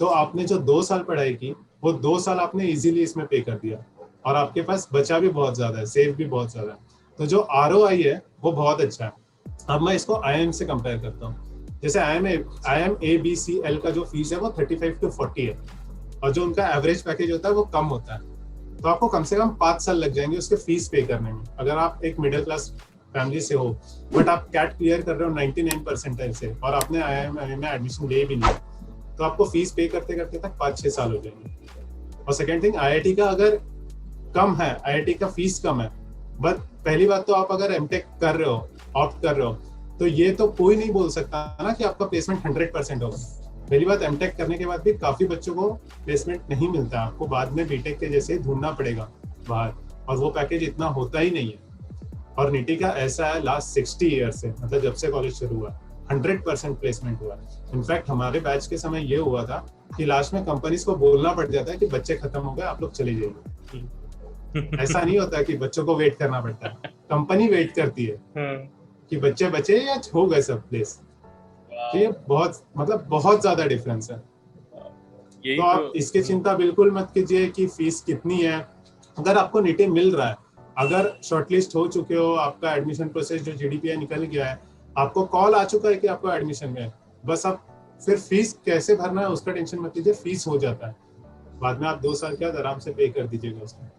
तो आपने जो 2 साल पढ़ाई की वो 2 साल आपने इजीली इसमें पे कर दिया और आपके पास बचा भी बहुत ज्यादा है, सेव भी बहुत ज्यादा है। तो जो ROI है वो बहुत अच्छा है। अब मैं इसको IIM से कंपेयर करता हूँ। जैसे IIM ABCL का जो फीस है वो 35 to 40 है और जो उनका एवरेज पैकेज होता है वो कम होता है। तो आपको कम से कम 5 साल लग जाएंगे उसके फीस पे करने में, अगर आप एक मिडिल क्लास फैमिली से हो बट आप कैट क्लियर कर रहे हो 99% से और आपने IIM में एडमिशन ले भी लिया, तो आपको फीस पे करते करते तक 5-6 साल हो जाएंगे। और सेकेंड थिंग, IIT का अगर कम है, IIT का फीस कम है, बट पहली बात तो आप अगर एमटेक कर रहे हो, ऑप्ट कर रहे हो, तो ये तो कोई नहीं बोल सकता ना कि आपका प्लेसमेंट 100% होगा। पहली बात, एमटेक करने के बाद भी काफी बच्चों को प्लेसमेंट नहीं मिलता, आपको बाद में बीटेक के जैसे ढूंढना पड़ेगा बाहर, और वो पैकेज इतना होता ही नहीं है। और निटी का ऐसा है, लास्ट 60 ईयर से, मतलब जब से कॉलेज शुरू हुआ 100% प्लेसमेंट हुआ। इनफैक्ट हमारे बैच के समय ये हुआ था कि लास्ट में कंपनीज को बोलना पड़ जाता है कि बच्चे खत्म हो गए, आप लोग चले जाइए। ऐसा नहीं होता कि बच्चों को वेट करना पड़ता है, कंपनी वेट करती है कि बच्चे बचे या हो गए सब प्लेस। तो ये बहुत ज्यादा डिफरेंस है। तो आप इसकी चिंता बिल्कुल मत कीजिए कि फीस कितनी है। अगर आपको निटी मिल रहा है, अगर शॉर्टलिस्ट हो चुके हो, आपका एडमिशन प्रोसेस जो GDPI निकल गया है, आपको कॉल आ चुका है कि आपको एडमिशन में, बस आप फिर फीस कैसे भरना है उसका टेंशन मत लीजिए, फीस हो जाता है, बाद में आप 2 साल के बाद आराम से पे कर दीजिएगा उसमें।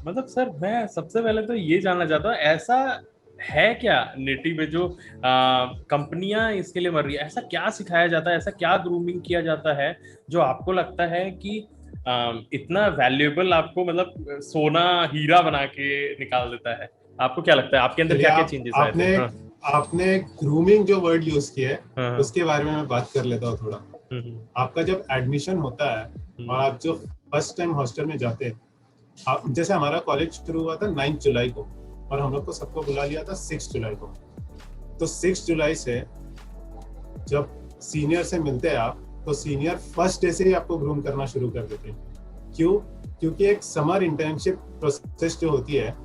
मतलब सर मैं सबसे पहले तो ये जानना चाहता हूँ, ऐसा है क्या निटी में जो कंपनियां इसके लिए मर रही है, ऐसा क्या सिखाया जाता है, ऐसा क्या ग्रूमिंग किया जाता है जो आपको लगता है कि इतना वैल्यूएबल, आपको मतलब सोना हीरा बना के निकाल देता है? आपको क्या लगता है आपके अंदर क्या क्या चेंजेस आए थे? आपने ग्रूमिंग जो वर्ड यूज किया है, हाँ। उसके बारे में मैं बात कर लेता हूँ थोड़ा। आपका जब एडमिशन होता है और आप जो फर्स्ट टाइम हॉस्टल में जाते हैं, जैसे हमारा कॉलेज शुरू हुआ था 9 जुलाई को और हम लोग को सबको बुला लिया था 6 जुलाई को। तो 6 जुलाई से जब सीनियर से मिलते हैं आप, तो सीनियर फर्स्ट डे से ही आपको ग्रूम करना शुरू कर देते हैं। क्यों? क्योंकि एक समर इंटर्नशिप प्रोसेस जो होती है,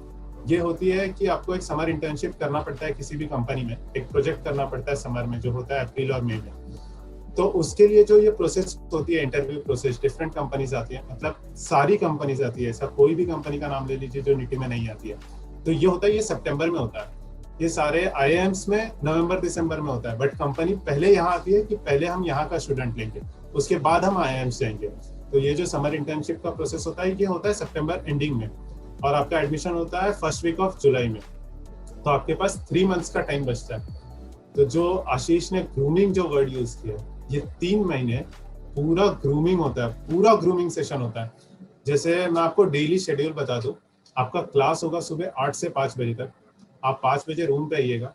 ये होती है कि आपको एक समर इंटर्नशिप करना पड़ता है किसी भी कंपनी में, एक प्रोजेक्ट करना पड़ता है समर में, जो होता है अप्रैल और मई में। तो उसके लिए जो ये प्रोसेस होती है, इंटरव्यू प्रोसेस, डिफरेंट कंपनीज आती है, मतलब सारी कंपनीज आती है, ऐसा कोई भी कंपनी का नाम ले लीजिए जो निटी में नहीं आती है। तो ये होता है, ये सितंबर में होता है। ये सारे IIMs में नवंबर दिसंबर में होता है, बट कंपनी पहले यहाँ आती है कि पहले हम यहाँ का स्टूडेंट लेंगे, उसके बाद हम IIMs जाएंगे। तो ये जो समर इंटर्नशिप का प्रोसेस होता है, ये होता है सितंबर एंडिंग में, और आपका एडमिशन होता है फर्स्ट वीक ऑफ जुलाई में। तो आपके पास 3 मंथ्स का टाइम बचता है। तो जो आशीष ने ग्रूमिंग जो वर्ड यूज किया, ये 3 महीने पूरा ग्रूमिंग होता है, पूरा ग्रूमिंग सेशन होता है। जैसे मैं आपको डेली शेड्यूल बता दूं, आपका क्लास होगा सुबह 8 से 5 बजे तक, आप 5 बजे रूम पे आइएगा,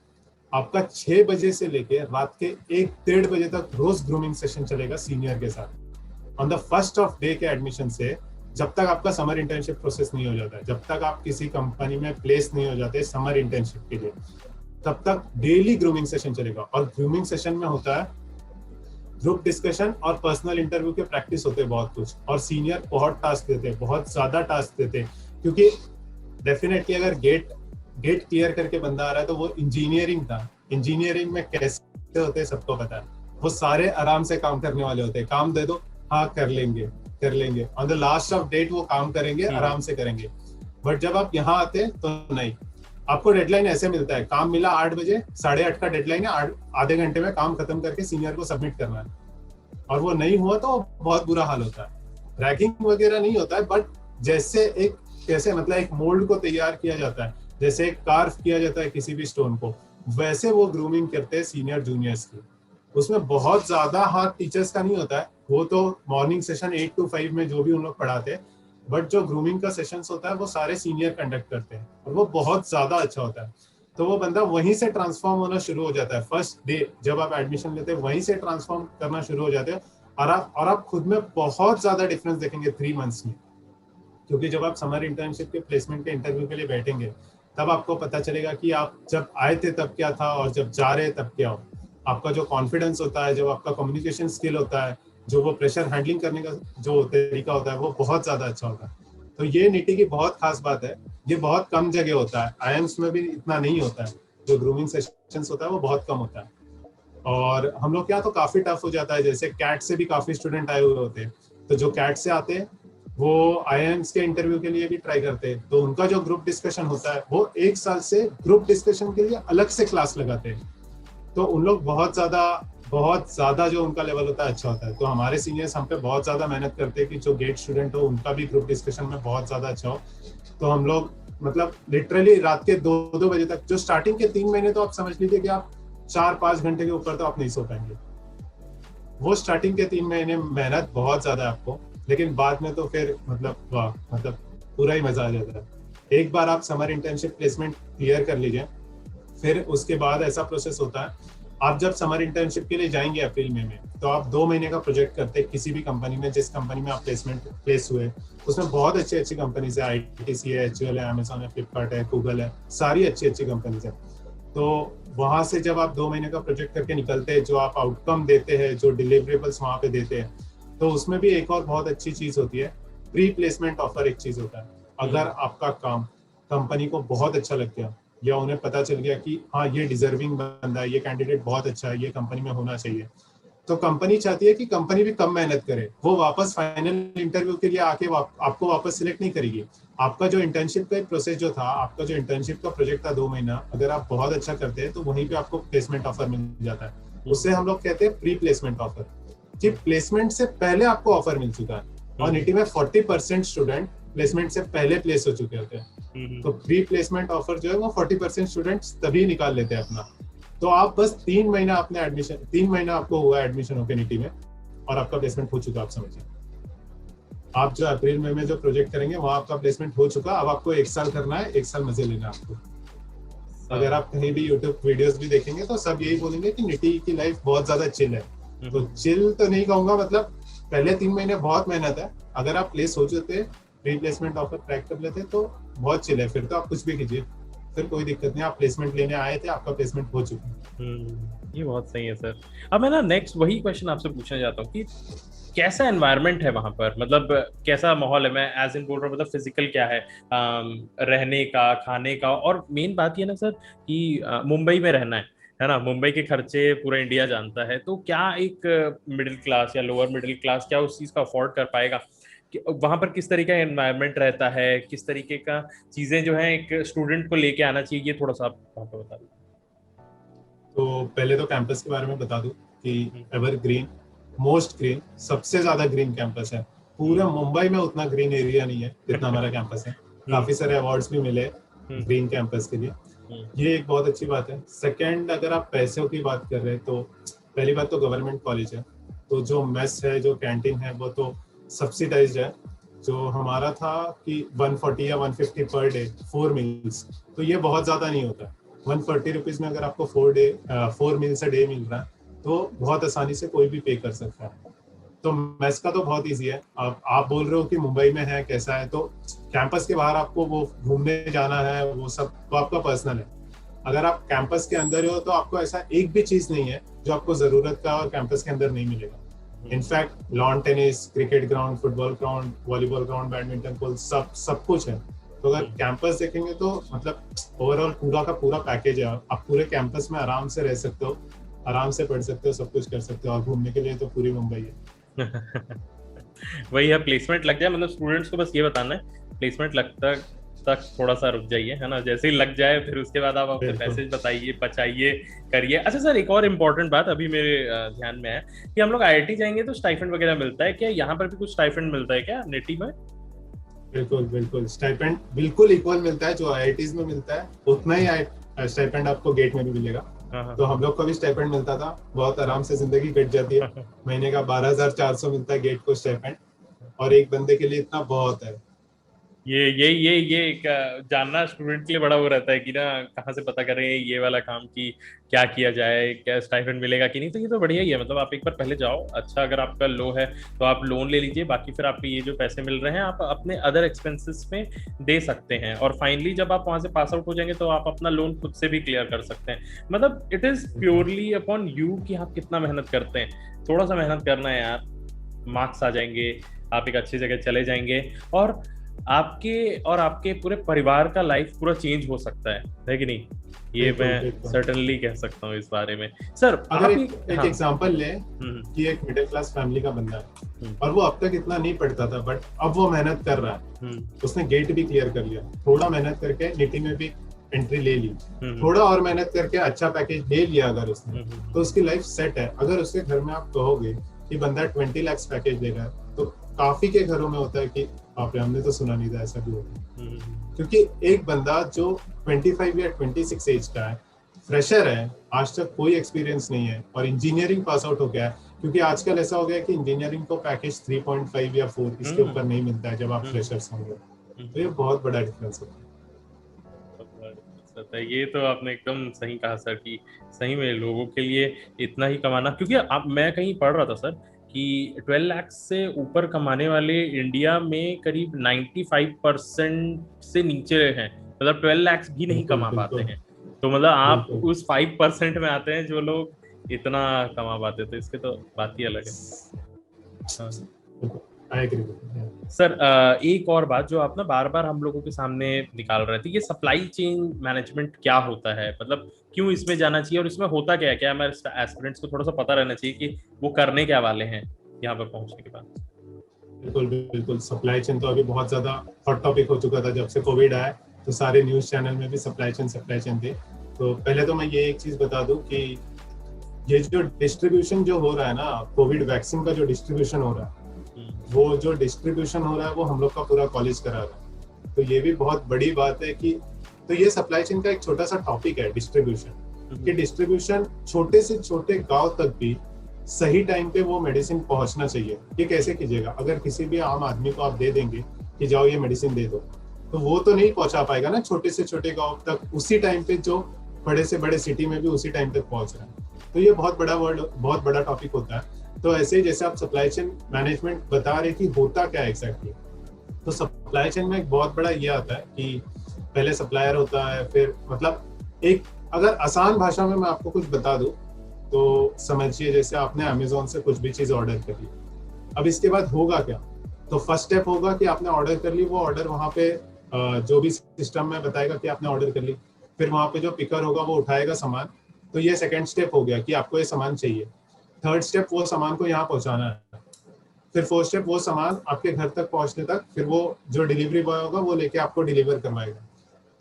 आपका 6 बजे से लेके रात के 1-1:30 बजे तक रोज ग्रूमिंग सेशन चलेगा सीनियर के साथ। On the first of day के एडमिशन से जब तक आपका समर इंटर्नशिप प्रोसेस नहीं हो जाता है, जब तक आप किसी कंपनी में प्लेस नहीं हो जाते समर इंटर्नशिप के लिए, तब तक डेली ग्रूमिंग सेशन चलेगा। और ग्रूमिंग सेशन में होता है ग्रुप डिस्कशन और पर्सनल इंटरव्यू के प्रैक्टिस होते हैं बहुत कुछ, और सीनियर बहुत टास्क देते हैं, बहुत ज्यादा टास्क देते हैं, क्योंकि डेफिनेटली अगर गेट क्लियर करके बंदा आ रहा है तो वो इंजीनियरिंग था, इंजीनियरिंग में कैसे होते हैं सबको पता है, वो सारे आराम से काम करने वाले होते हैं, काम दे दो, हाँ कर लेंगे, on the last of date वो काम करेंगे, आराम से करेंगे। बट जब आप यहाँ आते हैं तो नहीं, आपको डेडलाइन ऐसे मिलता है, काम मिला 8 बजे, 8:30 का डेडलाइन है, आधे घंटे में काम खत्म करके सीनियर को सबमिट करना है, और वो नहीं हुआ तो बहुत बुरा हाल होता है। रैगिंग वगैरह नहीं होता है, बट जैसे मतलब एक मोल्ड को तैयार किया जाता है, जैसे एक कार्व किया जाता है किसी भी स्टोन को, वैसे वो ग्रूमिंग करते हैं सीनियर जूनियर्स की। उसमें बहुत ज्यादा हाथ टीचर्स का नहीं होता है, वो तो मॉर्निंग सेशन 8 to 5 में जो भी उन लोग पढ़ाते हैं, बट जो ग्रूमिंग का सेशंस होता है वो सारे सीनियर कंडक्ट करते हैं, और वो बहुत ज्यादा अच्छा होता है। तो वो बंदा वहीं से ट्रांसफॉर्म होना शुरू हो जाता है, फर्स्ट डे जब आप एडमिशन लेते हैं वहीं से ट्रांसफॉर्म करना शुरू हो जाते हैं, और आप खुद में बहुत ज्यादा डिफरेंस देखेंगे 3 मंथ्स में। क्योंकि जब आप समर इंटर्नशिप के प्लेसमेंट के इंटरव्यू के लिए बैठेंगे, तब आपको पता चलेगा कि आप जब आए थे तब क्या था और जब जा रहे तब क्या हो। आपका जो कॉन्फिडेंस होता है, जब आपका कम्युनिकेशन स्किल होता है, जो वो प्रेशर हैंडलिंग करने का जो तरीका होता है, वो बहुत ज्यादा अच्छा होता है। तो ये निटी की बहुत खास बात है, ये बहुत कम जगह होता है, IIMs में भी इतना नहीं होता है, जो ग्रूमिंग सेशंस होता है वो बहुत कम होता है। और हम लोग क्या तो काफी टफ हो जाता है, जैसे कैट से भी काफी स्टूडेंट आए हुए होते हैं, तो जो कैट से आते हैं वो आईआईएम्स के इंटरव्यू के लिए भी ट्राई करते हैं, तो उनका जो ग्रुप डिस्कशन होता है वो 1 साल से ग्रुप डिस्कशन के लिए अलग से क्लास लगाते हैं, तो उन लोग बहुत ज्यादा जो उनका लेवल होता है अच्छा होता है। तो हमारे सीनियर्स हम पे बहुत ज्यादा मेहनत करते हैं कि जो गेट स्टूडेंट हो उनका भी ग्रुप डिस्कशन में बहुत ज्यादा अच्छा हो। तो हम लोग मतलब लिटरली रात के 2-2 बजे तक, जो स्टार्टिंग के 3 महीने तो आप समझ लीजिए कि आप 4-5 घंटे के ऊपर तो आप नहीं सो पाएंगे, वो स्टार्टिंग के 3 महीने मेहनत बहुत ज्यादा है आपको, लेकिन बाद में तो फिर मतलब वाह, मतलब पूरा ही मजा आ जाता है। एक बार आप समर इंटर्नशिप प्लेसमेंट क्लियर कर लीजिए, फिर उसके बाद ऐसा प्रोसेस होता है, आप जब समर इंटर्नशिप के लिए जाएंगे अप्रैल में तो आप 2 महीने का प्रोजेक्ट करते हैं किसी भी कंपनी में, जिस कंपनी में आप प्लेस हुए उसमें बहुत अच्छी अच्छी कंपनीज है, ITC है, HUL है, अमेजॉन है, फ्लिपकार्ट है, गूगल है, सारी अच्छी अच्छी कंपनीज है। तो वहां से जब आप 2 महीने का प्रोजेक्ट करके निकलते हैं, जो आप आउटकम देते हैं, जो डिलीवरेबल्स वहां पे देते हैं, तो उसमें भी एक और बहुत अच्छी चीज होती है, प्री प्लेसमेंट ऑफर एक चीज होता है। अगर आपका काम कंपनी को बहुत अच्छा लग गया या उन्हें पता चल गया कि हाँ ये डिजर्विंग बंदा है, ये कैंडिडेट बहुत अच्छा है, ये कंपनी में होना चाहिए, तो कंपनी चाहती है कि कंपनी भी कम मेहनत करे, वो वापस फाइनल इंटरव्यू के लिए आके आपको वापस सिलेक्ट नहीं करेगी। आपका जो इंटर्नशिप का प्रोसेस जो था, आपका जो इंटर्नशिप का प्रोजेक्ट था 2 महीना, अगर आप बहुत अच्छा करते हैं तो वहीं पे आपको प्लेसमेंट ऑफर मिल जाता है। उससे हम लोग कहते हैं प्री प्लेसमेंट ऑफर, कि प्लेसमेंट से पहले आपको ऑफर मिल चुका है। और निटी में 40% स्टूडेंट प्लेसमेंट से पहले प्लेस हो चुके होते हैं, तो प्री प्लेसमेंट ऑफर जो है वो 40% स्टूडेंट्स तभी निकाल लेते हैं अपना। तो आप बस 3 महीना अपने एडमिशन, 3 महीना आपको हुआ एडमिशन होकर निटी में और आपका प्लेसमेंट हो चुका। आप समझिए, आप जो अप्रैल में जो प्रोजेक्ट करेंगे वहाँ आपका प्लेसमेंट हो चुका। अब आपको 1 साल करना है, 1 साल मजे लेना है आपको। अगर आप कहीं भी यूट्यूब वीडियोस भी देखेंगे तो सब यही बोलेंगे कि निटी की लाइफ बहुत ज्यादा चिल है। तो चिल तो नहीं कहूंगा, मतलब पहले 3 महीने बहुत मेहनत है, अगर आप प्लेस हो जाते, प्री प्लेसमेंट ऑफर ट्रैक कर लेते तो बहुत चिल है, फिर तो आप कुछ भी कीजिए, फिर कोई दिक्कत नहीं। आप प्लेसमेंट लेने आए थे, आपका प्लेसमेंट हो चुका है। ये बहुत सही है सर। अब मैं ना नेक्स्ट वही क्वेश्चन आपसे पूछना चाहता हूँ कि कैसा एनवायरनमेंट है वहां पर, मतलब कैसा माहौल है। मैं एज इन बोल रहा हूँ, मतलब फिजिकल क्या है, रहने का, खाने का, और मेन बात ये ना सर कि मुंबई में रहना है ना, मुंबई के खर्चे पूरा इंडिया जानता है, तो क्या एक मिडिल क्लास या लोअर मिडिल क्लास क्या उस चीज का अफोर्ड कर पाएगा? वहां पर किस तरीके का एनवायरनमेंट रहता है, किस तरीके का चीजें जो है एक स्टूडेंट को लेके आना चाहिए, ये थोड़ा सा आप वहां पर बता दीजिए। तो पहले तो कैंपस के बारे में बता दूं कि एवरग्रीन, मोस्ट ग्रीन, सबसे ज्यादा ग्रीन कैंपस है पूरे मुंबई में। उतना ग्रीन एरिया नहीं है जितना हमारा कैंपस है। काफी सारे अवार्ड्स भी मिले ग्रीन कैंपस के लिए, ये एक बहुत अच्छी बात है। सेकंड, अगर आप पैसों की बात कर रहे हैं तो पहली बात तो गवर्नमेंट कॉलेज है, तो जो मेस है, जो कैंटीन है, वो तो सब्सिडाइज्ड है। जो हमारा था कि 140 या 150 पर डे 4 मील्स, तो ये बहुत ज्यादा नहीं होता। 140 रुपीज में अगर आपको 4 मील्स अ डे मिल रहा है तो बहुत आसानी से कोई भी पे कर सकता है। तो मेस का तो बहुत इजी है। अब आप बोल रहे हो कि मुंबई में है कैसा है, तो कैंपस के बाहर आपको वो घूमने जाना है, वो सब तो आपका पर्सनल है। अगर आप कैंपस के अंदर हो तो आपको ऐसा एक भी चीज नहीं है जो आपको जरूरत का और कैंपस के अंदर नहीं मिलेगा। In fact lawn tennis, cricket ground, football ground, volleyball ground, badminton court, सब कुछ है। तो अगर कैंपस देखेंगे तो मतलब ओवरऑल पूरा का पूरा पैकेज है। आप पूरे कैंपस में आराम से रह सकते हो, आराम से पढ़ सकते हो, सब कुछ कर सकते हो, और घूमने के लिए तो पूरी मुंबई है। वही है, प्लेसमेंट लग जाए, मतलब स्टूडेंट्स को बस ये बताना है प्लेसमेंट लगता तक थोड़ा सा रुक जाइए, है ना, जैसे ही लग जाए फिर उसके बाद आप अपने पैसे बताइए, बचाइए, करिए। अच्छा सर, एक और इम्पोर्टेंट बात अभी मेरे ध्यान में है कि हम लोग IIT जाएंगे तो स्टाइपेंड वगैरह मिलता है क्या? यहाँ पर भी कुछ स्टाइपेंड मिलता है क्या निटी में? बिल्कुल बिल्कुल, स्टाइपेंड बिल्कुल इक्वल मिलता है। जो IITs में मिलता है उतना ही स्टाइपेंड आपको गेट में भी मिलेगा। तो हम लोग को भी स्टाइपेंड मिलता था, बहुत आराम से जिंदगी कट जाती है। महीने का 12,400 मिलता है गेट को स्टाइपेंड, और एक बंदे के लिए इतना बहुत है। ये एक जानना स्टूडेंट के लिए बड़ा वो रहता है कि ना कहाँ से पता करें ये वाला काम की क्या किया जाए, क्या स्टाइपेंड मिलेगा कि नहीं। तो ये तो बढ़िया ही है, मतलब आप एक बार पहले जाओ। अच्छा, अगर आपका लो है तो आप लोन ले लीजिए, बाकी फिर आपके ये जो पैसे मिल रहे हैं आप अपने अदर एक्सपेंसेस में दे सकते हैं, और फाइनली जब आप वहां से पास आउट हो जाएंगे तो आप अपना लोन खुद से भी क्लियर कर सकते हैं। मतलब it is purely upon you कि आप कितना मेहनत करते हैं। थोड़ा सा मेहनत करना है यार, मार्क्स आ जाएंगे, आप एक अच्छी जगह चले जाएंगे। और आपके और आपके पूरे परिवार का लाइफ पूरा चेंज हो सकता है कि नहीं? ये मैं सर्टेनली कह सकता हूँ इस बारे में। सर अगर एक एग्जांपल ले कि एक मिडिल क्लास फैमिली का बंदा है और वो अब तक इतना नहीं पढ़ता था, बट अब वो मेहनत कर रहा है, उसने गेट भी क्लियर कर लिया, थोड़ा मेहनत करके नीति में भी एंट्री ले ली, थोड़ा और मेहनत करके अच्छा पैकेज ले लिया अगर उसने, तो उसकी लाइफ सेट है। अगर उसके घर में आप कहोगे कि बंदा 20 लाख पैकेज लेगा, तो काफी के घरों में होता है कि आप हमने तो सुना नहीं था ऐसा भी होता है, क्योंकि एक बंदा जो 25 या 26 एज का है, फ्रेशर है, आज तक कोई एक्सपीरियंस नहीं है और इंजीनियरिंग पास आउट हो गया है, क्योंकि आजकल ऐसा हो गया है कि इंजीनियरिंग को पैकेज 3.5 या 4 इसके ऊपर नहीं मिलता है जब आप फ्रेशर्स होंगे, तो ये बहुत बड़ा डिफरेंस होता है। ये तो आपने एकदम सही कहा सर कि सही में लोगों के लिए इतना ही कमाना, क्योंकि अब मैं कहीं पढ़ रहा था सर कि 12 लाख से ऊपर कमाने वाले इंडिया में करीब 95% से नीचे हैं, मतलब 12 लाख भी नहीं कमा पाते हैं। तो मतलब आप उस 5% में आते हैं जो लोग इतना कमा पाते, तो इसके तो बात ही अलग है। सर एक और बात जो आप ना बार बार हम लोगों के सामने निकाल रहे थे, ये सप्लाई चेन मैनेजमेंट क्या होता है, मतलब क्यों इसमें जाना चाहिए और इसमें होता क्या है? क्या हमारे एस्पिरेंट्स को थोड़ा सा पता रहना चाहिए कि वो करने क्या वाले हैं यहाँ पर पहुंचने के बाद? बिल्कुल बिल्कुल, सप्लाई चेन तो अभी बहुत ज्यादा हॉट टॉपिक हो चुका था जब से कोविड आया, तो सारे न्यूज चैनल में भी सप्लाई चेन थे। तो पहले तो मैं ये एक चीज बता दूं कि ये जो डिस्ट्रीब्यूशन जो हो रहा है ना, कोविड वैक्सीन का जो डिस्ट्रीब्यूशन हो रहा है, वो जो डिस्ट्रीब्यूशन हो रहा है वो हम लोग का पूरा कॉलेज करा रहा है। तो ये भी बहुत बड़ी बात है कि, तो ये सप्लाई चेन का एक छोटा सा टॉपिक है डिस्ट्रीब्यूशन, कि डिस्ट्रीब्यूशन छोटे से छोटे गांव तक भी सही टाइम पे वो मेडिसिन पहुंचना चाहिए। ये कैसे कीजिएगा? अगर किसी भी आम आदमी को आप दे देंगे कि जाओ ये मेडिसिन दे दो, तो वो तो नहीं पहुंचा पाएगा ना छोटे से छोटे गांव तक उसी टाइम पे, जो बड़े से बड़े सिटी में भी उसी टाइम तक पहुंच रहा है। तो ये बहुत बड़ा टॉपिक होता है। तो ऐसे ही जैसे आप सप्लाई चेन मैनेजमेंट बता रहे कि होता क्या है एग्जैक्टली, तो सप्लाई चेन में एक बहुत बड़ा ये आता है कि पहले सप्लायर होता है, फिर मतलब एक, अगर आसान भाषा में मैं आपको कुछ बता दूं तो समझिए जैसे आपने अमेज़न से कुछ भी चीज ऑर्डर कर ली, अब इसके बाद होगा क्या? तो फर्स्ट स्टेप होगा कि आपने ऑर्डर कर ली, वो ऑर्डर वहाँ पे जो भी सिस्टम में बताएगा कि आपने ऑर्डर कर ली, फिर वहाँ पे जो पिकर होगा वो उठाएगा सामान, तो ये सेकंड स्टेप हो गया कि आपको ये सामान चाहिए। थर्ड स्टेप वो सामान को यहाँ पहुँचाना है, फिर फोर्थ स्टेप वो सामान आपके घर तक पहुँचने तक, फिर वो जो डिलीवरी बॉय होगा वो लेके आपको डिलीवर करवाएगा।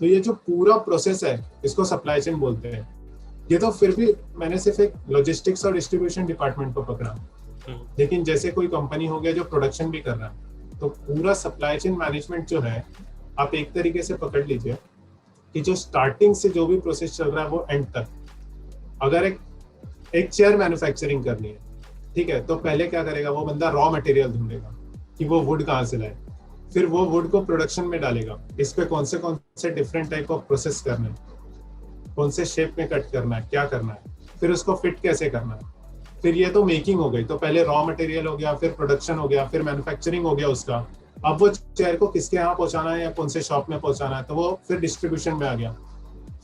तो ये जो पूरा प्रोसेस है इसको सप्लाई चेन बोलते हैं। ये तो फिर भी मैंने सिर्फ एक लॉजिस्टिक्स और डिस्ट्रीब्यूशन डिपार्टमेंट को पकड़ा, लेकिन जैसे कोई कंपनी हो गया जो प्रोडक्शन भी कर रहा है, तो पूरा सप्लाई चेन मैनेजमेंट जो है आप एक तरीके से पकड़ लीजिए कि जो स्टार्टिंग से जो भी प्रोसेस चल रहा है वो एंड तक। अगर एक चेयर मैन्युफैक्चरिंग करनी है, ठीक है, तो पहले क्या करेगा वो बंदा? रॉ मटेरियल ढूंढेगा कि वो वुड कहाँ से लाए, फिर वो वुड को प्रोडक्शन में डालेगा, इस पे कौन से डिफरेंट टाइप ऑफ प्रोसेस करना है, कौन से शेप में कट करना है, क्या करना है, फिर उसको फिट कैसे करना है। फिर ये तो मेकिंग हो गई, तो पहले रॉ मटेरियल हो गया, फिर प्रोडक्शन हो गया, फिर मैन्युफैक्चरिंग हो गया उसका। अब वो चेयर को किसके यहाँ पहुंचाना है या कौन से शॉप में पहुंचाना है, तो वो फिर डिस्ट्रीब्यूशन में आ गया।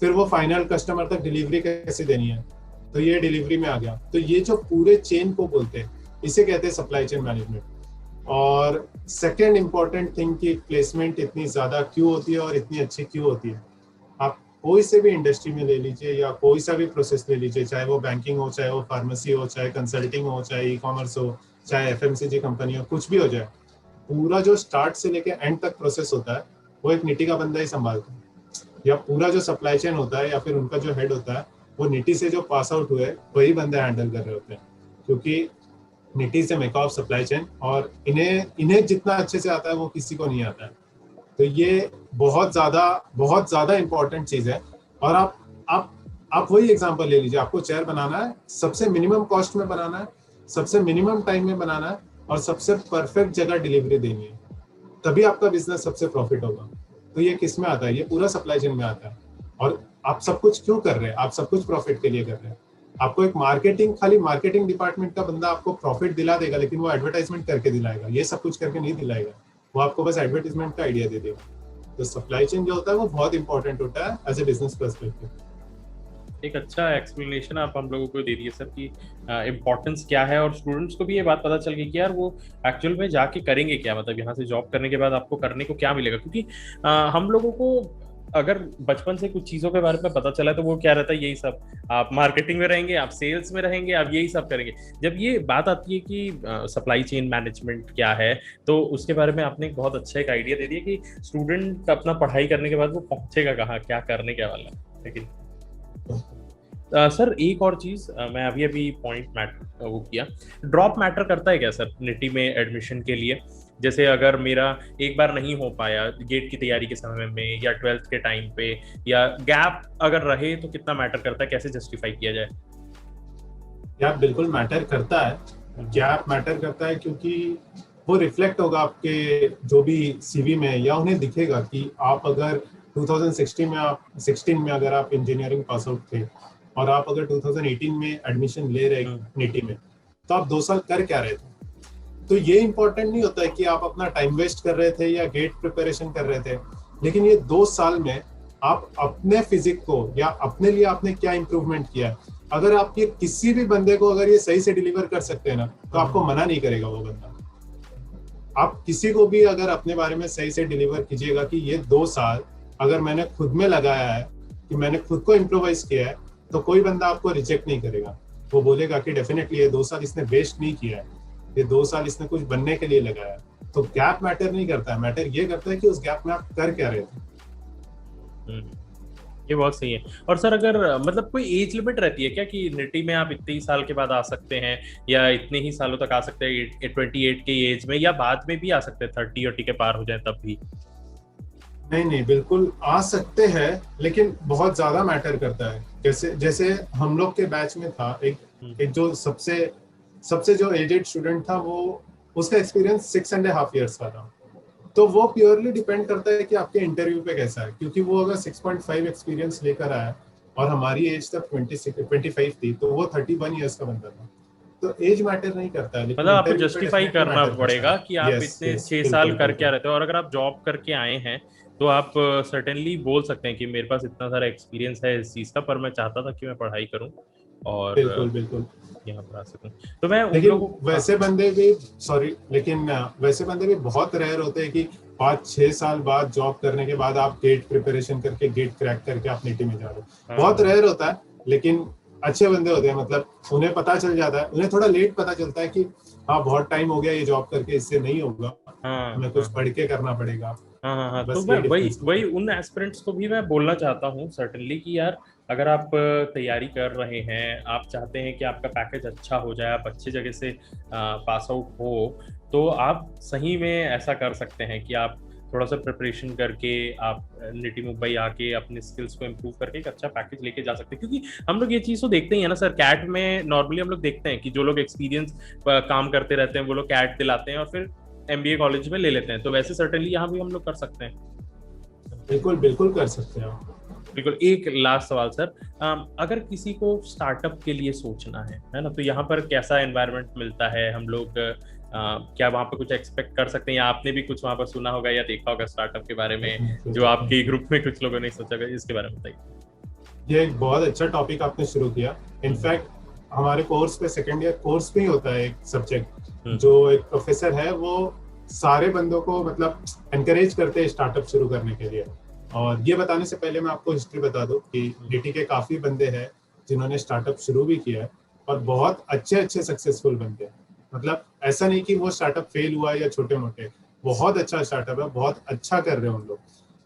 फिर वो फाइनल कस्टमर तक डिलीवरी कैसे देनी है, तो ये डिलीवरी में आ गया। तो ये जो पूरे चेन को बोलते हैं, इसे कहते हैं सप्लाई चेन मैनेजमेंट। और सेकेंड इंपॉर्टेंट थिंग की प्लेसमेंट इतनी ज्यादा क्यों होती है और इतनी अच्छी क्यों होती है। आप कोई से भी इंडस्ट्री में ले लीजिए या कोई सा भी प्रोसेस ले लीजिए, चाहे वो बैंकिंग हो, चाहे वो फार्मेसी हो, चाहे कंसल्टिंग हो, चाहे ई कॉमर्स हो, चाहे एफएमसीजी कंपनी हो, कुछ भी हो जाए, पूरा जो स्टार्ट से लेके एंड तक प्रोसेस होता है वो एक नीति का बंदा ही संभालता है, या पूरा जो सप्लाई चेन होता है या फिर उनका जो हेड होता है वो नीति से जो पास आउट हुए वही बंदे हैंडल कर रहे होते हैं, क्योंकि नीति से मेक ऑफ सप्लाई चेन, और इन्हें जितना अच्छे से आता है वो किसी को नहीं आता है। तो ये बहुत ज्यादा इंपॉर्टेंट चीज है। और आप वही एग्जांपल ले लीजिए, आपको चेयर बनाना है, सबसे मिनिमम कॉस्ट में बनाना है, सबसे मिनिमम टाइम में बनाना है और सबसे परफेक्ट जगह डिलीवरी देनी है, तभी आपका बिजनेस सबसे प्रॉफिट होगा। तो ये किस में आता है? ये पूरा सप्लाई चेन में आता है। और आप सब कुछ क्यों कर रहे हैं? आप सब कुछ प्रॉफिट के लिए कर रहे हैं। आपको एक खाली मार्केटिंग डिपार्टमेंट का बंदा आपको प्रॉफिट दिला देगा, लेकिन वो एडवर्टाइजमेंट करके दिलाएगा, ये सब कुछ करके नहीं दिलाएगा, वो आपको बस एडवर्टाइजमेंट का आइडिया दे देगा। तो सप्लाई चेन जो होता है वो बहुत इंपॉर्टेंट होता है एज ए बिजनेस पर्सपेक्टिव। एक अच्छा एक्सप्लेनेशन आप हम लोगों को दे दिए सर कि इम्पोर्टेंस क्या है, और स्टूडेंट्स को भी ये बात पता चल गई कि यार वो एक्चुअल में जाके करेंगे क्या, मतलब यहाँ से जॉब करने के बाद आपको करने को क्या मिलेगा। क्योंकि हम लोगों को अगर बचपन से कुछ चीजों के बारे में पता चला तो वो क्या रहता है, यही सब आप मार्केटिंग में रहेंगे, आप सेल्स में रहेंगे, आप यही सब करेंगे। जब ये बात आती है कि सप्लाई चेन मैनेजमेंट क्या है, तो उसके बारे में आपने एक बहुत अच्छा एक आइडिया दे दिया कि स्टूडेंट अपना पढ़ाई करने के बाद वो पहुंचेगा कहाँ, क्या करने क्या वाला है। लेकिन सर एक और चीज, मैं अभी अभी पॉइंट मैटर वो किया, ड्रॉप मैटर करता है क्या सर निटी में एडमिशन के लिए? जैसे अगर मेरा एक बार नहीं हो पाया गेट की तैयारी के समय में, या 12th के टाइम पे, या गैप अगर रहे, तो कितना मैटर करता है, कैसे जस्टिफाई किया जाए? गैप बिल्कुल मैटर करता है, गैप मैटर करता है क्योंकि वो रिफ्लेक्ट होगा आपके जो भी सीवी में, या उन्हें दिखेगा कि आप अगर 2016 में अगर आप इंजीनियरिंग पास आउट थे और आप अगर 2018 में एडमिशन ले रहे निटी में, तो आप 2 साल कर क्या रहे थे। तो ये इंपॉर्टेंट नहीं होता है कि आप अपना टाइम वेस्ट कर रहे थे या गेट प्रिपरेशन कर रहे थे, लेकिन ये 2 साल में आप अपने फिजिक को या अपने लिए आपने क्या इंप्रूवमेंट किया। अगर आप ये किसी भी बंदे को अगर ये सही से डिलीवर कर सकते हैं ना, तो आपको मना नहीं करेगा वो बंदा। आप किसी को भी अगर अपने बारे में सही से डिलीवर कीजिएगा कि ये 2 साल अगर मैंने खुद में लगाया है, कि मैंने खुद को इम्प्रोवाइज किया है, तो कोई बंदा आपको रिजेक्ट नहीं करेगा। वो बोलेगा कि डेफिनेटली ये 2 साल इसने वेस्ट नहीं किया है, ये 2 साल इसने कुछ बनने के लिए लगाया है। तो गैप मैटर नहीं करता है, मैटर ये करता है कि उस गैप में आप कर क्या रहे थे। ये बहुत सही है। और सर अगर मतलब कोई एज लिमिट रहती है क्या कि निटी में आप इतने ही साल के बाद आ सकते हैं, या इतने ही सालों तक आ सकते हैं 28 के एज में, या बाद में भी आ सकते हैं 30 के पार हो जाए तब भी? नहीं, बिल्कुल आ सकते हैं, लेकिन बहुत ज्यादा मैटर करता है। जैसे हम लोग के बैच में था एक जो सबसे जो एजेड स्टूडेंट था, वो उसका एक्सपीरियंस 6.5 years का था। तो वो प्योरली डिपेंड करता है कि आपके इंटरव्यू पे कैसा है, क्योंकि वो अगर 6.5 एक्सपीरियंस लेकर आया और हमारी एज तक 25 थी, तो वो 31 ईयर्स का बंदा था। तो एज मैटर नहीं करता है, मतलब आपको जस्टिफाई करना पड़ेगा कि आप इतने 6 साल कर क्या रहते हो। और अगर आप जॉब करके आए हैं तो आप सर्टेनली बोल सकते हैं कि मेरे पास इतना सारा एक्सपीरियंस है इस चीज का, पर मैं चाहता था कि मैं पढ़ाई करूं और बिल्कुल यहाँ पर आ सकूं। तो मैं लेकिन वैसे बंदे भी बहुत रेयर होते हैं कि 5-6 साल बाद जॉब करने के बाद आप गेट प्रिपरेशन करके गेट क्रैक करके आप निटी में जा रहे हो। बहुत रेयर होता है, लेकिन अच्छे बंदे होते हैं। मतलब उन्हें पता चल जाता है, उन्हें थोड़ा लेट पता चलता है कि हाँ बहुत टाइम हो गया ये जॉब करके, इससे नहीं होगा, हमें कुछ पढ़ के करना पड़ेगा। हाँ, तो मैं वही उन एस्पिरेंट्स को भी मैं बोलना चाहता हूँ सर्टेनली कि यार अगर आप तैयारी कर रहे हैं, आप चाहते हैं कि आपका पैकेज अच्छा हो जाए, आप अच्छी जगह से पास आउट हो, तो आप सही में ऐसा कर सकते हैं कि आप थोड़ा सा प्रिपरेशन करके आप निटी मुंबई आके अपने स्किल्स को इम्प्रूव करके एक अच्छा पैकेज लेके जा सकते हैं। क्योंकि हम लोग ये चीज़ तो देखते ही है ना सर, कैट में नॉर्मली हम लोग देखते हैं कि जो लोग एक्सपीरियंस काम करते रहते हैं वो लोग कैट दिलाते हैं और फिर MBA कॉलेज में ले लेते हैं। तो वैसे सर्टेनली यहाँ भी हम लोग कर सकते हैं। बिल्कुल कर सकते हैं। बिल्कुल। एक लास्ट सवाल सर, अगर किसी को स्टार्टअप के लिए सोचना है ना, तो यहाँ पर कैसा एनवायरनमेंट मिलता है? हम लोग क्या वहाँ पर कुछ एक्सपेक्ट कर सकते हैं, या आपने भी कुछ वहाँ पर सुना होगा या देखा होगा स्टार्टअप के बारे में जो आपके ग्रुप में कुछ लोगों ने सोचा होगा, इसके बारे में बताइए। ये एक बहुत अच्छा टॉपिक आपने शुरू किया। इनफैक्ट हमारे कोर्स पे सेकेंड ईयर कोर्स पे ही होता है एक सब्जेक्ट, जो एक प्रोफेसर है वो सारे बंदों को मतलब एनकरेज करते हैं स्टार्टअप शुरू करने के लिए। और ये बताने से पहले मैं आपको हिस्ट्री बता दूं कि निटी के काफी बंदे हैं जिन्होंने स्टार्टअप शुरू भी किया है और बहुत अच्छे सक्सेसफुल बंदे हैं। मतलब ऐसा नहीं कि वो स्टार्टअप फेल हुआ या छोटे मोटे, बहुत अच्छा स्टार्टअप है, बहुत अच्छा कर रहे हैं उन लोग।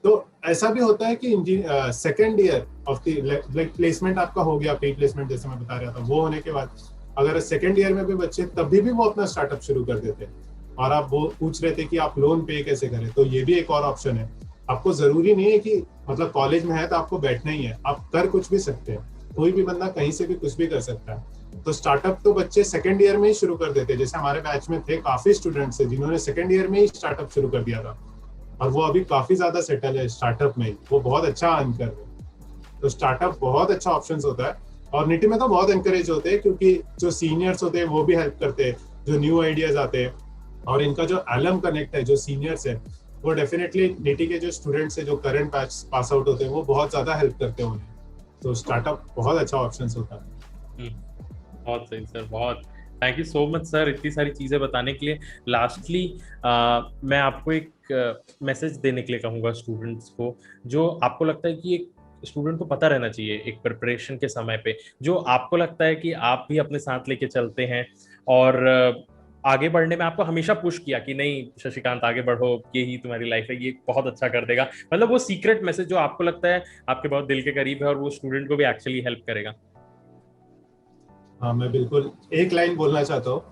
तो ऐसा भी होता है कि second year of the placement आपका हो गया, प्री प्लेसमेंट जैसे मैं बता रहा था, वो होने के बाद अगर सेकेंड ईयर में भी बच्चे तभी भी वो अपना स्टार्टअप शुरू कर देते हैं। और आप वो पूछ रहे थे कि आप लोन पे कैसे करें, तो ये भी एक और ऑप्शन है। आपको जरूरी नहीं है कि मतलब कॉलेज में है तो आपको बैठना ही है, आप कर कुछ भी सकते हैं। कोई भी बंदा कहीं से भी कुछ भी कर सकता है। तो स्टार्टअप तो बच्चे सेकेंड ईयर में ही शुरू कर देते हैं। जैसे हमारे बैच में थे काफी स्टूडेंट्स है जिन्होंने सेकेंड ईयर में ही स्टार्टअप शुरू कर दिया था और वो अभी काफी ज्यादा सेटल है स्टार्टअप में ही, वो बहुत अच्छा अर्न कर रहे हैं। तो स्टार्टअप बहुत अच्छा ऑप्शन होता है और निटी में तो बहुत एनकरेज होते हैं क्योंकि जो सीनियर्स होते हैं वो भी हेल्प करते हैं, जो न्यू आइडियाज आते हैं। और इनका जो एलम कनेक्ट है, जो सीनियर्स है, वो डेफिनेटली निटी के जो स्टूडेंट्स है जो करंट पास आउट होते हैं वो बहुत ज्यादा हेल्प करते हैं उन्हें। तो स्टार्टअप बहुत अच्छा ऑप्शन होता है। बहुत सही सर, बहुत thank you so much sir इतनी सारी चीज़ें बताने के लिए। लास्टली मैं आपको एक मैसेज देने के लिए कहूँगा स्टूडेंट्स को, जो आपको लगता है कि एक स्टूडेंट को पता रहना चाहिए एक प्रिपरेशन के समय पे, जो आपको लगता है कि आप भी अपने साथ लेके चलते हैं और आगे बढ़ने में आपको हमेशा पुश किया कि नहीं शशिकांत आगे बढ़ो, ये ही तुम्हारी लाइफ है, ये बहुत अच्छा कर देगा, मतलब वो सीक्रेट मैसेज जो आपको लगता है आपके बहुत दिल के करीब है और वो स्टूडेंट को भी एक्चुअली हेल्प करेगा। हाँ, मैं बिल्कुल एक लाइन बोलना चाहता हूँ,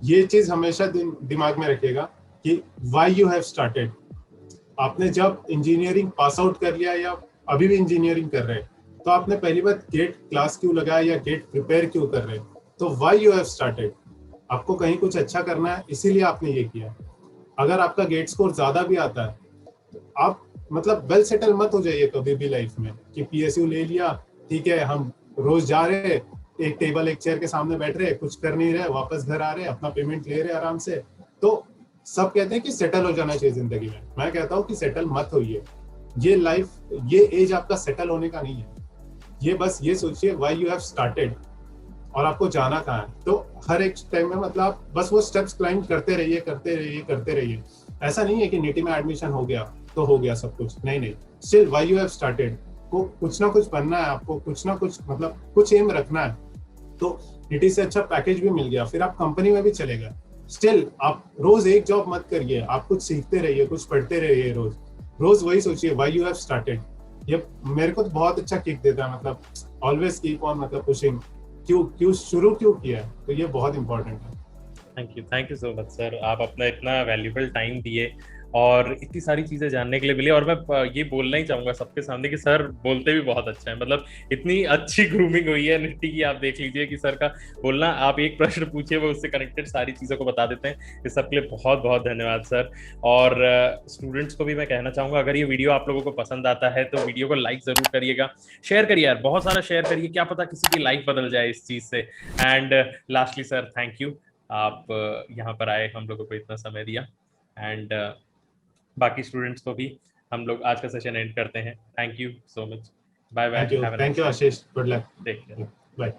ये चीज हमेशा दिमाग में रखिएगा कि व्हाई यू हैव स्टार्टेड। आपने जब इंजीनियरिंग पास आउट कर लिया या अभी भी इंजीनियरिंग कर रहे हैं, तो आपने पहली बार गेट क्लास क्यों लगाया या गेट प्रिपेयर क्यों कर रहे हैं? तो व्हाई यू हैव स्टार्टेड, आपको कहीं कुछ अच्छा करना है, इसीलिए आपने ये किया। अगर आपका गेट स्कोर ज्यादा भी आता है, तो आप मतलब वेल सेटल मत हो जाइए कभी भी लाइफ में कि पीएसयू ले लिया, ठीक है, हम रोज जा रहे, एक टेबल एक चेयर के सामने बैठ रहे, कुछ कर नहीं रहे, वापस घर आ रहे, अपना पेमेंट ले रहे आराम से। तो सब कहते हैं कि सेटल हो जाना चाहिए जिंदगी में, मैं कहता हूँ कि सेटल मत होइए। ये लाइफ, ये एज आपका सेटल होने का नहीं है। ये बस ये सोचिए व्हाई यू हैव स्टार्टेड और आपको जाना कहाँ है। तो हर एक टाइम में मतलब आप बस वो स्टेप्स क्लाइंब करते रहिए, करते रहिए, करते रहिए। ऐसा नहीं है कि नीटी में एडमिशन हो गया तो हो गया सब कुछ, नहीं नहीं। Still why you have started, को कुछ ना कुछ बनना है आपको, कुछ ना कुछ मतलब कुछ एम रखना है। तो नीटी से अच्छा पैकेज भी मिल गया, फिर आप कंपनी में भी चले गए, स्टिल आप रोज एक जॉब मत करिए, आप कुछ सीखते रहिए, कुछ पढ़ते रहिए, रोज रोज वही सोचिए व्हाई यू हैव स्टार्टेड। ये मेरे को तो बहुत अच्छा किक देता है, मतलब ऑलवेज कीप ऑन, मतलब पुशिंग, क्यों क्यों शुरू क्यों किया है, तो ये बहुत इंपॉर्टेंट है। Thank you so much sir, आप अपना इतना वैल्यूबल टाइम दिए और इतनी सारी चीजें जानने के लिए मिली। और मैं ये बोलना ही चाहूंगा सबके सामने कि सर बोलते भी बहुत अच्छा है, मतलब इतनी अच्छी ग्रूमिंग हुई है निट्टी की, आप देख लीजिए कि सर का बोलना, आप एक प्रश्न पूछिए वो उससे कनेक्टेड सारी चीजों को बता देते हैं। इस सब के लिए बहुत बहुत धन्यवाद सर। और स्टूडेंट्स को भी मैं कहना चाहूंगा, अगर ये वीडियो आप लोगों को पसंद आता है तो वीडियो को लाइक जरूर करिएगा, शेयर करिए यार, बहुत सारा शेयर करिए, क्या पता किसी की लाइफ बदल जाए इस चीज से। And lastly sir thank you, आप यहाँ पर आए, हम लोगों को इतना समय दिया। एंड बाकी स्टूडेंट्स को भी हम लोग आज का सेशन एंड करते हैं। Thank you so much, bye bye, thank you Ashish, good luck, take care. Bye.